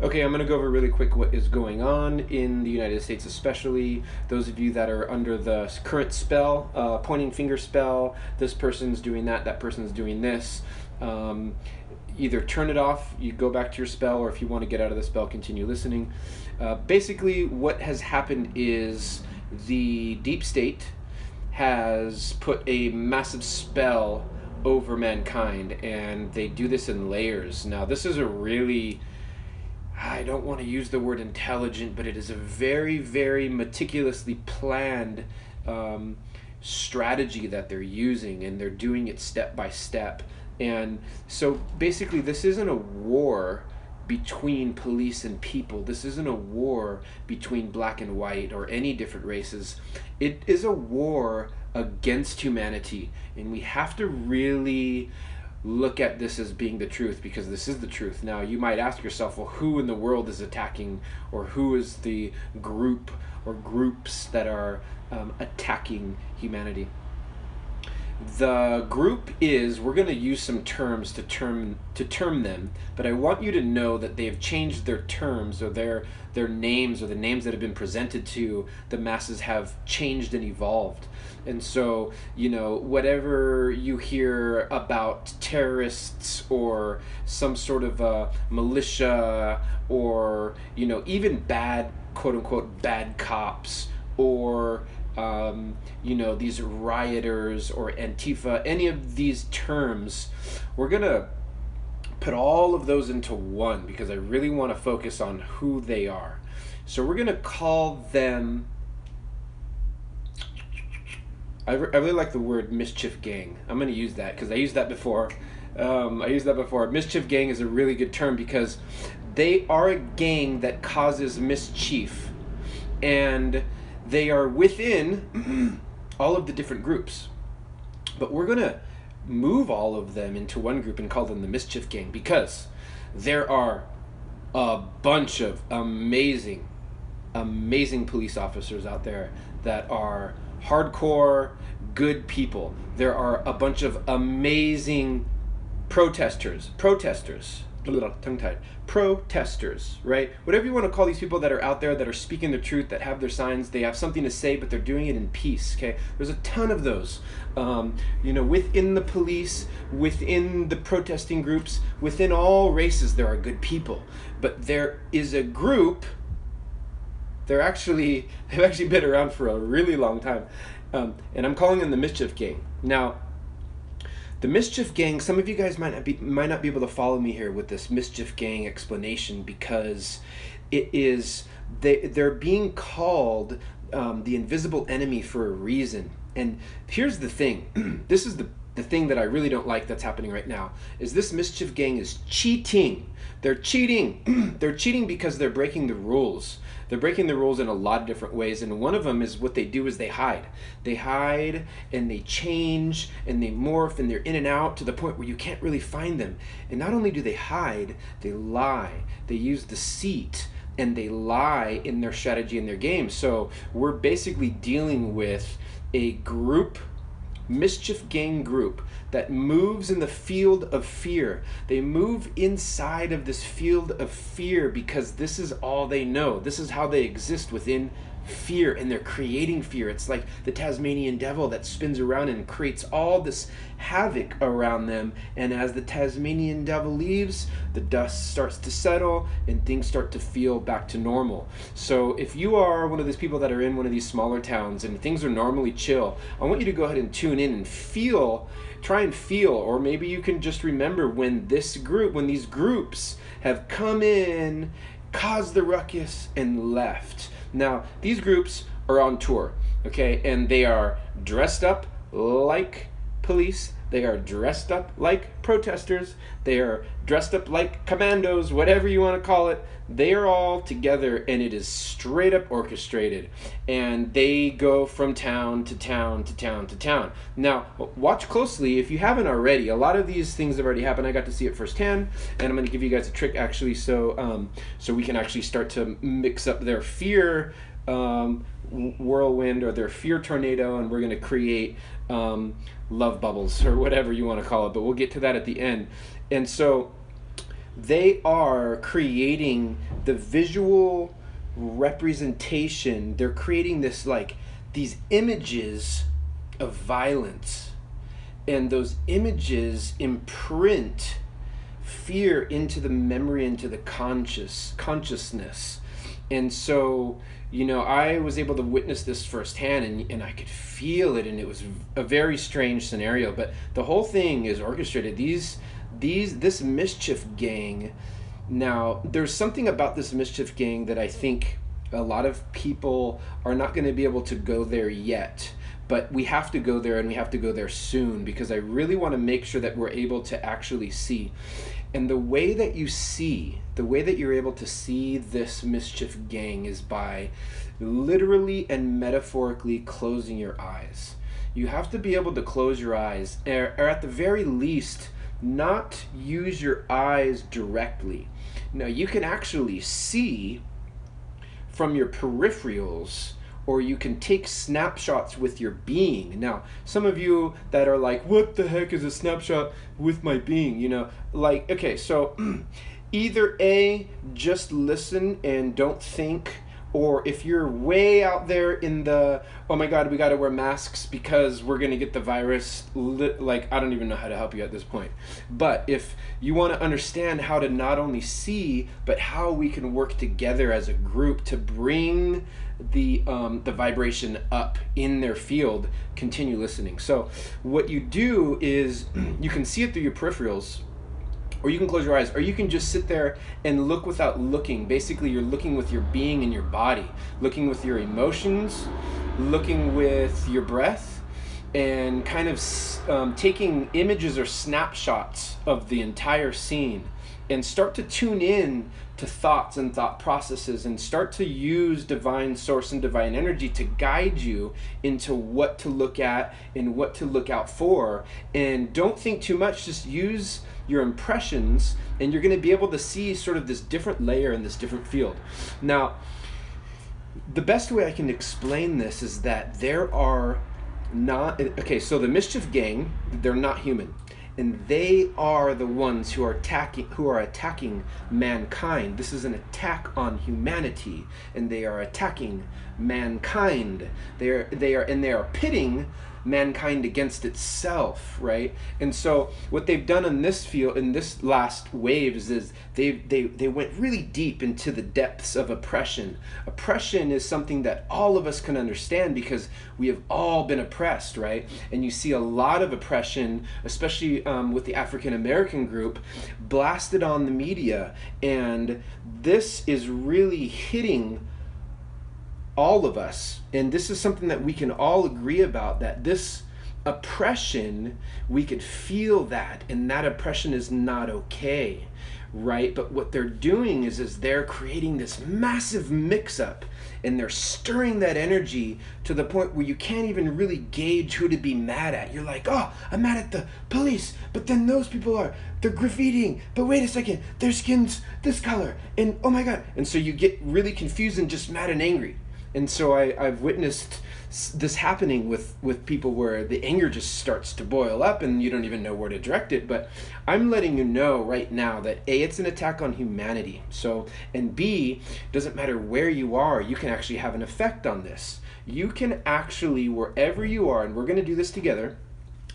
Okay, I'm going to go over really quick what is going on in the United States, especially those of you that are under the current spell, pointing finger spell. This person's doing that, that person's doing this. Either turn it off, you go back to your spell, or if you want to get out of the spell, continue listening. Basically, what has happened is the deep state has put a massive spell over mankind, and they do this in layers. Now, this is a really, I don't want to use the word intelligent, but it is a very, very meticulously planned strategy that they're using, and they're doing it step by step. And so basically, this isn't a war between police and people. This isn't a war between black and white or any different races. It is a war against humanity, and we have to really look at this as being the truth, because this is the truth. Now, you might ask yourself, well, who in the world is attacking, or who is the group or groups that are attacking humanity? The group is, we're going to use some terms to term them, but I want you to know that they have changed their terms, or their names, or the names that have been presented to the masses have changed and evolved. And so, you know, whatever you hear about terrorists or some sort of militia, or, you know, even bad, quote unquote, bad cops, or you know, these rioters or Antifa, any of these terms, we're gonna put all of those into one, because I really want to focus on who they are. So we're gonna call them, I really like the word mischief gang. I'm gonna use that because I used that before. Mischief gang is a really good term, because they are a gang that causes mischief, and they are within all of the different groups. But we're going to move all of them into one group and call them the Mischief Gang, because there are a bunch of amazing police officers out there that are hardcore, good people. There are a bunch of amazing protesters, a little tongue-tied, protesters, right? Whatever you want to call these people that are out there, that are speaking the truth, that have their signs, they have something to say, but they're doing it in peace, okay? There's a ton of those, you know, within the police, within the protesting groups, within all races, there are good people. But there is a group, they've actually been around for a really long time, and I'm calling them the Mischief Gang. Now, the Mischief Gang, some of you guys might not be able to follow me here with this Mischief Gang explanation, because it is, they're being called the invisible enemy for a reason. And here's the thing, this is the thing that I really don't like that's happening right now, is this Mischief Gang is cheating. They're cheating. They're cheating because they're breaking the rules. They're breaking the rules in a lot of different ways, and one of them is what they do is they hide. They hide, and they change, and they morph, and they're in and out to the point where you can't really find them. And not only do they hide, they lie. They use deceit, and they lie in their strategy and their game. So we're basically dealing with a group, Mischief Gang group, that moves in the field of fear. They move inside of this field of fear because this is all they know. This is how they exist, within fear, and they're creating fear. It's like the Tasmanian devil that spins around and creates all this havoc around them, and as the Tasmanian devil leaves, the dust starts to settle and things start to feel back to normal. So if you are one of these people that are in one of these smaller towns and things are normally chill, I want you to go ahead and tune in and try and feel, or maybe you can just remember when these groups have come in, caused the ruckus, and left. Now, these groups are on tour, okay, and they are dressed up like police, they are dressed up like protesters, they are dressed up like commandos, whatever you want to call it. They are all together, and it is straight up orchestrated, and they go from town to town to town to town. Now, watch closely if you haven't already. A lot of these things have already happened. I got to see it firsthand, and I'm going to give you guys a trick, actually, so we can actually start to mix up their fear whirlwind, or their fear tornado, and we're going to create love bubbles, or whatever you want to call it, but we'll get to that at the end. And so they are creating the visual representation. They're creating this, like, these images of violence, and those images imprint fear into the memory, into the consciousness. And so, I was able to witness this firsthand, and I could feel it, and it was a very strange scenario. But the whole thing is orchestrated. This mischief gang. Now, there's something about this mischief gang that I think a lot of people are not going to be able to go there yet. But we have to go there, and we have to go there soon, because I really want to make sure that we're able to actually see. And the way that you're able to see this mischief gang is by literally and metaphorically closing your eyes. You have to be able to close your eyes, or at the very least, not use your eyes directly. Now, you can actually see from your peripherals, or you can take snapshots with your being. Now, some of you that are like, what the heck is a snapshot with my being? Okay, so either A, just listen and don't think, or if you're way out there in the, oh my God, we gotta wear masks because we're gonna get the virus, I don't even know how to help you at this point. But if you wanna understand how to not only see, but how we can work together as a group to bring the vibration up in their field, continue listening. So what you do is you can see it through your peripherals, or you can close your eyes, or you can just sit there and look without looking. Basically, you're looking with your being and your body, looking with your emotions, looking with your breath, and kind of taking images or snapshots of the entire scene, and start to tune in to thoughts and thought processes, and start to use divine source and divine energy to guide you into what to look at and what to look out for. And don't think too much, just use your impressions, and you're going to be able to see sort of this different layer in this different field. Now, the best way I can explain this is that there are not, okay, so the mischief gang, they're not human, and they are the ones who are attacking mankind. This is an attack on humanity, and they are attacking mankind. They are pitting mankind against itself, right? And so what they've done in this field, in this last waves, is they went really deep into the depths of oppression. Oppression is something that all of us can understand because we have all been oppressed, right? And you see a lot of oppression, especially with the African American group, blasted on the media, and this is really hitting all of us. And this is something that we can all agree about, that this oppression, we could feel that, and that oppression is not okay, right? But what they're doing is they're creating this massive mix-up, and they're stirring that energy to the point where you can't even really gauge who to be mad at. You're like, oh, I'm mad at the police, but then those people they're graffitiing, but wait a second, their skin's this color, and oh my God. And so you get really confused and just mad and angry. And so I've witnessed this happening with people where the anger just starts to boil up and you don't even know where to direct it. But I'm letting you know right now that A, it's an attack on humanity. So, and B, doesn't matter where you are, you can actually have an effect on this. You can actually, wherever you are, and we're going to do this together,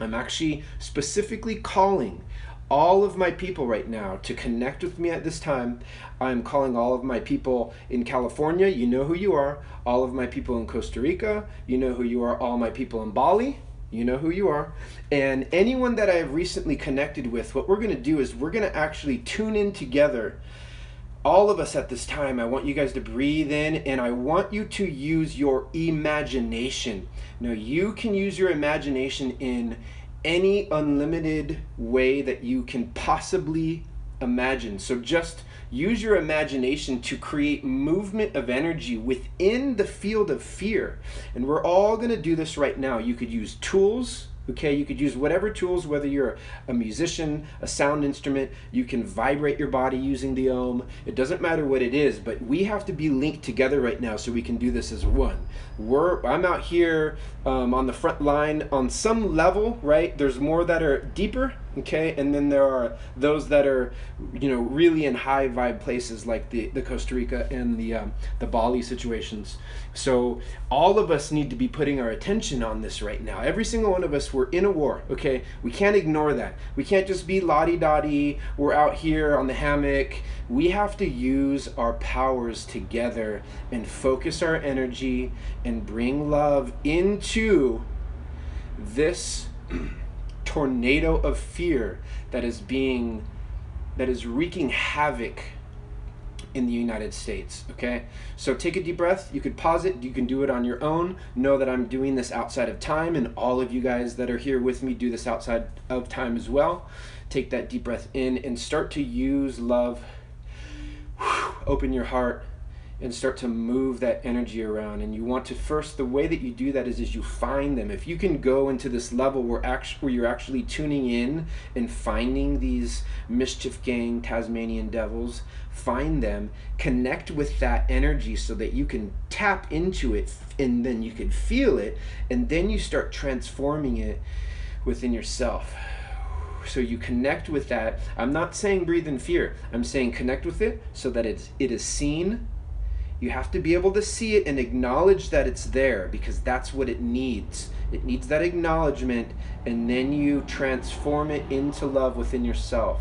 I'm actually specifically calling all of my people right now to connect with me at this time. I'm calling all of my people in California, you know who you are. All of my people in Costa Rica, you know who you are. All my people in Bali, you know who you are. And anyone that I have recently connected with, what we're going to do is we're going to actually tune in together. All of us at this time, I want you guys to breathe in, and I want you to use your imagination. Now, you can use your imagination in any unlimited way that you can possibly imagine. So just use your imagination to create movement of energy within the field of fear. And we're all going to do this right now. You could use tools. Okay, you could use whatever tools, whether you're a musician, a sound instrument, you can vibrate your body using the Om. It doesn't matter what it is, but we have to be linked together right now so we can do this as one. I'm out here on the front line on some level, right? There's more that are deeper, Okay, and then there are those that are, really in high vibe places like the Costa Rica and the Bali situations. So all of us need to be putting our attention on this right now. Every single one of us, we're in a war. Okay, we can't ignore that. We can't just be la-di-da-di. We're out here on the hammock. We have to use our powers together and focus our energy and bring love into this tornado of fear that is wreaking havoc in the United States. Okay, so take a deep breath. You could pause it, you can do it on your own. Know that I'm doing this outside of time, and all of you guys that are here with me do this outside of time as well. Take that deep breath in and start to use love. Open your heart and start to move that energy around. And you want to first, the way that you do that is you find them. If you can go into this level where you're actually tuning in and finding these mischief gang Tasmanian devils, find them, connect with that energy so that you can tap into it, and then you can feel it, and then you start transforming it within yourself. So you connect with that. I'm not saying breathe in fear. I'm saying connect with it so that it is seen. You have to be able to see it and acknowledge that it's there, because that's what it needs. It needs that acknowledgement, and then you transform it into love within yourself.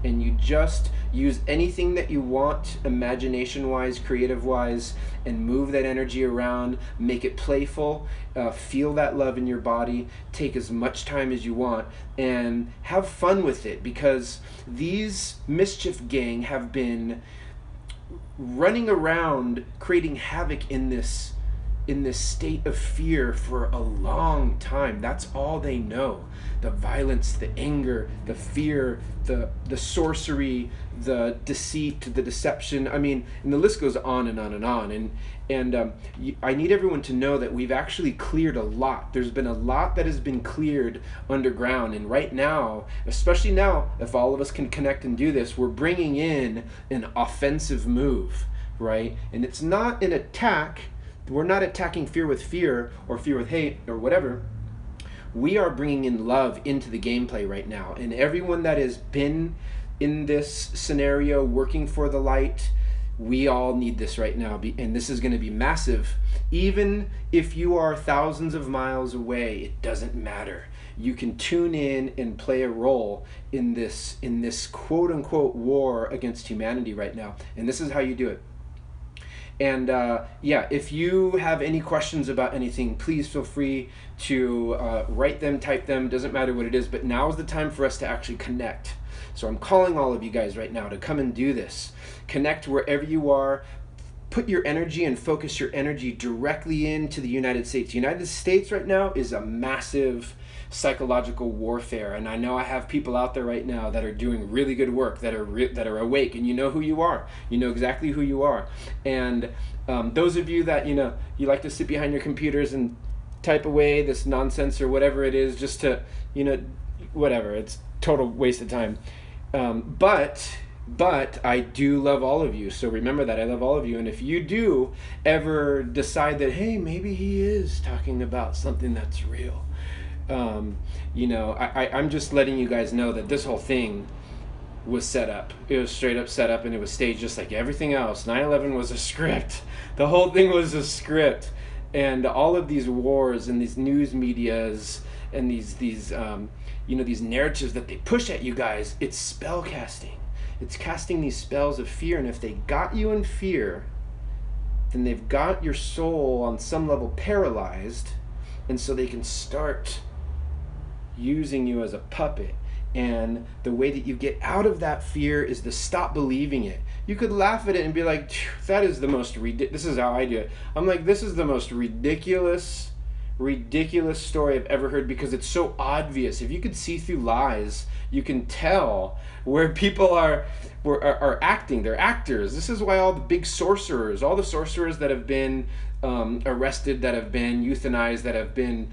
And you just use anything that you want, imagination-wise, creative-wise, and move that energy around, make it playful, feel that love in your body, take as much time as you want, and have fun with it, because these mischief gang have been running around creating havoc in this state of fear for a long time. That's all they know. The violence, the anger, the fear, the sorcery, the deceit, the deception. I mean, and the list goes on and on and on. And I need everyone to know that we've actually cleared a lot. There's been a lot that has been cleared underground. And right now, especially now, if all of us can connect and do this, we're bringing in an offensive move, right? And it's not an attack. We're not attacking fear with fear or fear with hate or whatever. We are bringing in love into the gameplay right now. And everyone that has been in this scenario working for the light, we all need this right now. And this is going to be massive. Even if you are thousands of miles away, it doesn't matter. You can tune in and play a role in this quote unquote war against humanity right now. And this is how you do it. And if you have any questions about anything, please feel free to write them, type them, doesn't matter what it is, but now is the time for us to actually connect. So I'm calling all of you guys right now to come and do this. Connect wherever you are. Put your energy and focus your energy directly into the United States. The United States right now is a massive psychological warfare, and I know I have people out there right now that are doing really good work, that are awake, and you know who you are. You know exactly who you are. And those of you that you like to sit behind your computers and type away this nonsense or whatever it is, just to whatever, it's total waste of time. But I do love all of you, so remember that I love all of you. And if you do ever decide that, hey, maybe he is talking about something that's real, I'm just letting you guys know that this whole thing was set up. It was straight up set up, and it was staged just like everything else. 9/11 was a script. The whole thing was a script. And all of these wars and these news medias and these narratives that they push at you guys, it's spell casting. It's casting these spells of fear, and if they got you in fear, then they've got your soul on some level paralyzed, and so they can start using you as a puppet. And the way that you get out of that fear is to stop believing it. You could laugh at it and be like, that is the most this is how I do it. I'm like, this is the most ridiculous story I've ever heard, because it's so obvious. If you could see through lies, you can tell where people are acting. They're actors. This is why all the big sorcerers, all the sorcerers that have been arrested, that have been euthanized, that have been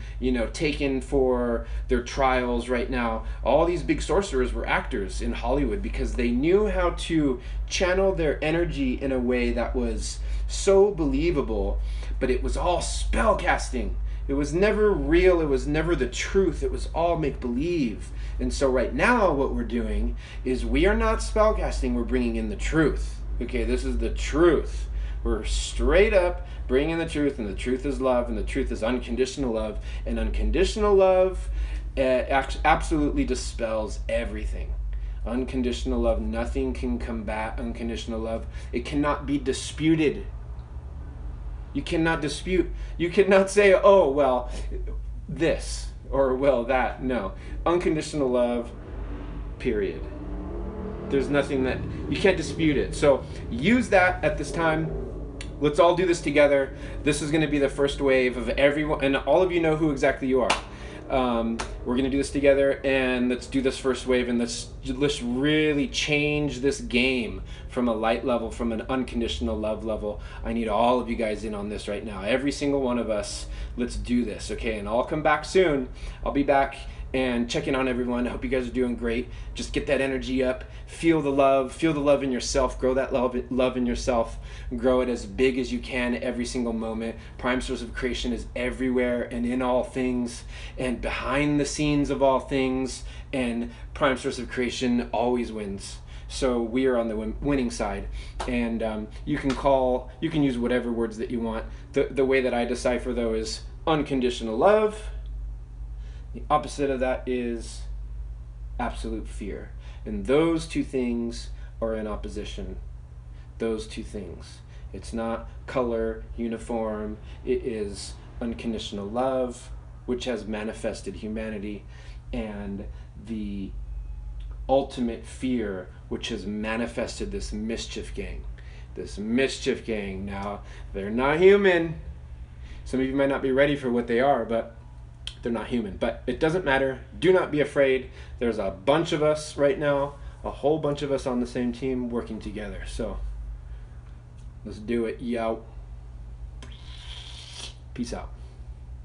taken for their trials right now, all these big sorcerers were actors in Hollywood, because they knew how to channel their energy in a way that was so believable, but it was all spell casting. It was never real. It was never the truth. It was all make-believe. And so right now what we're doing is we are not spellcasting. We're bringing in the truth. Okay, this is the truth. We're straight up bringing in the truth, and the truth is love, and the truth is unconditional love. And unconditional love absolutely dispels everything. Unconditional love, nothing can combat unconditional love. It cannot be disputed. You cannot dispute. You cannot say, oh, well, this, or well, that. No. Unconditional love, period. There's nothing that, you can't dispute it. So use that at this time. Let's all do this together. This is going to be the first wave of everyone, and all of you know who exactly you are. We're going to do this together, and let's do this first wave, and let's really change this game from a light level, from an unconditional love level. I need all of you guys in on this right now. Every single one of us, let's do this, okay? And I'll come back soon. I'll be back and check in on everyone. I hope you guys are doing great. Just get that energy up. Feel the love in yourself. Grow that love in yourself. Grow it as big as you can every single moment. Prime source of creation is everywhere and in all things and behind the scenes of all things, and prime source of creation always wins. So we are on the winning side, and you can use whatever words that you want. The way that I decipher, though, is unconditional love. The opposite of that is absolute fear. And those two things are in opposition. Those two things. It's not color, uniform. It is unconditional love, which has manifested humanity, and the ultimate fear, which has manifested this mischief gang. This mischief gang. Now, they're not human. Some of you might not be ready for what they are, but they're not human. But it doesn't matter. Do not be afraid. There's a bunch of us right now, a whole bunch of us on the same team working together. So let's do it, yo. Peace out.